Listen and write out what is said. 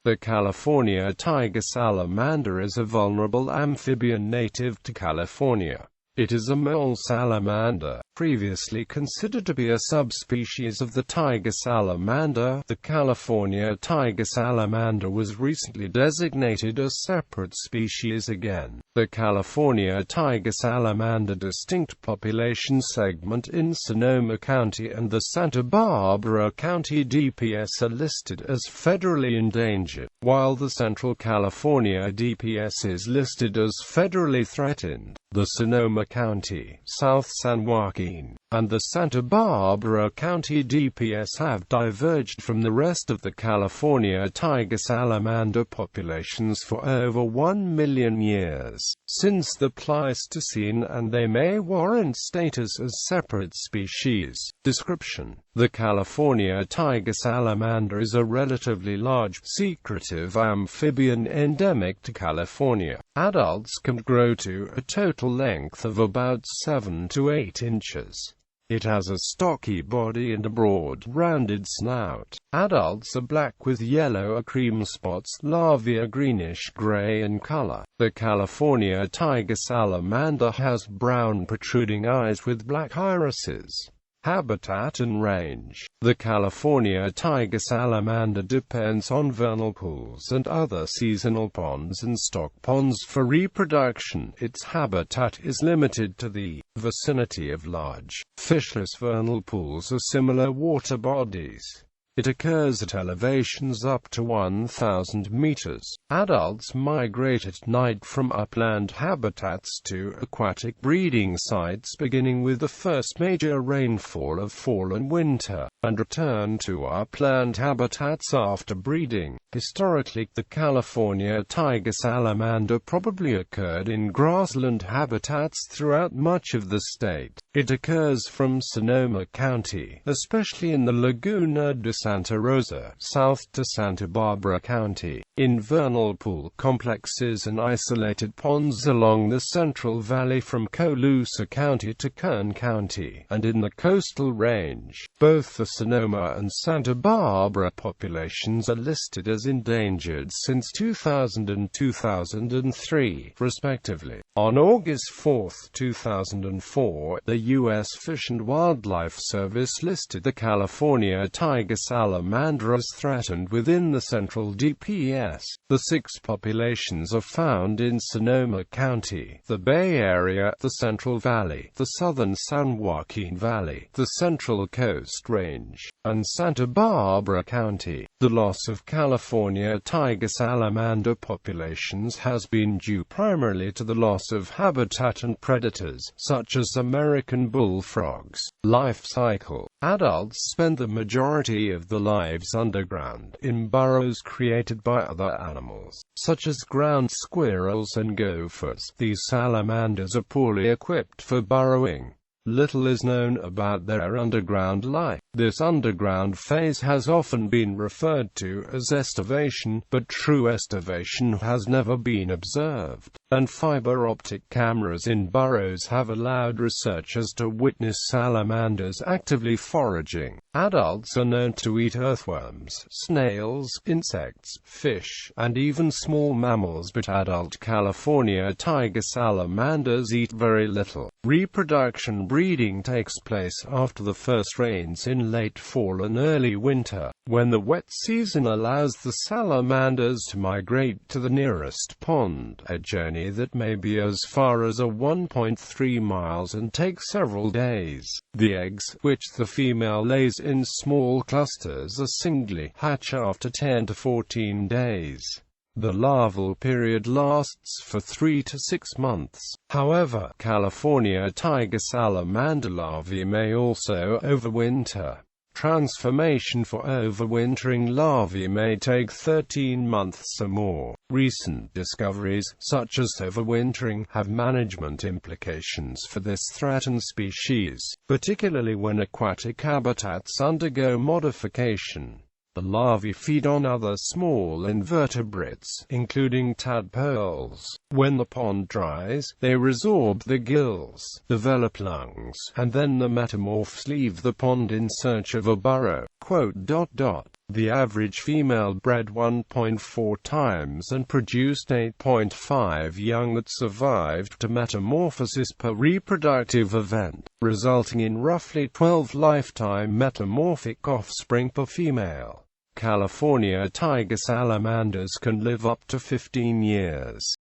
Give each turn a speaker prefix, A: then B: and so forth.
A: The California tiger salamander is a vulnerable amphibian native to California. It is a mole salamander, previously considered to be a subspecies of the tiger salamander. The California tiger salamander was recently designated a separate species again. The California tiger salamander distinct population segment in Sonoma County and the Santa Barbara County DPS are listed as federally endangered, while the Central California DPS is listed as federally threatened. The Sonoma County, South San Joaquin, and the Santa Barbara County DPS have diverged from the rest of the California tiger salamander populations for over 1 million years, since the Pleistocene, and they may warrant status as separate species. Description: the California tiger salamander is a relatively large, secretive amphibian endemic to California. Adults can grow to a total length of about 7 to 8 inches. It has a stocky body and a broad, rounded snout. Adults are black with yellow or cream spots. Larvae are greenish-gray in color. The California tiger salamander has brown protruding eyes with black irises. Habitat and range: the California tiger salamander depends on vernal pools and other seasonal ponds and stock ponds for reproduction. Its habitat is limited to the vicinity of large, fishless vernal pools or similar water bodies. It occurs at elevations up to 1,000 meters. Adults migrate at night from upland habitats to aquatic breeding sites beginning with the first major rainfall of fall and winter, and return to upland habitats after breeding. Historically, the California tiger salamander probably occurred in grassland habitats throughout much of the state. It occurs from Sonoma County, especially in the Laguna de Santa Rosa, south to Santa Barbara County, in vernal pool complexes and isolated ponds along the Central Valley from Colusa County to Kern County, and in the coastal range. Both the Sonoma and Santa Barbara populations are listed as endangered since 2000 and 2003, respectively. On August 4, 2004, the U.S. Fish and Wildlife Service listed the California tiger salamander as threatened within the Central DPS. The 6 populations are found in Sonoma County, the Bay Area, the Central Valley, the Southern San Joaquin Valley, the Central Coast Range, and Santa Barbara County. The loss of California tiger salamander populations has been due primarily to the loss of habitat and predators, such as American bullfrogs. Life cycle: adults spend the majority of their lives underground, in burrows created by other animals, such as ground squirrels and gophers. These salamanders are poorly equipped for burrowing. Little is known about their underground life. This underground phase has often been referred to as estivation, but true estivation has never been observed, and fiber optic cameras in burrows have allowed researchers to witness salamanders actively foraging. Adults are known to eat earthworms, snails, insects, fish, and even small mammals, but adult California tiger salamanders eat very little. Reproduction: breeding takes place after the first rains in late fall and early winter, when the wet season allows the salamanders to migrate to the nearest pond, a journey that may be as far as 1.3 miles and take several days. The eggs, which the female lays in small clusters, are singly hatch after 10 to 14 days. The larval period lasts for 3 to 6 months. However, California tiger salamander larvae may also overwinter. Transformation for overwintering larvae may take 13 months or more. Recent discoveries, such as overwintering, have management implications for this threatened species, particularly when aquatic habitats undergo modification. The larvae feed on other small invertebrates, including tadpoles. When the pond dries, they resorb the gills, develop lungs, and then the metamorphs leave the pond in search of a burrow. The average female bred 1.4 times and produced 8.5 young that survived to metamorphosis per reproductive event, resulting in roughly 12 lifetime metamorphic offspring per female. California tiger salamanders can live up to 15 years.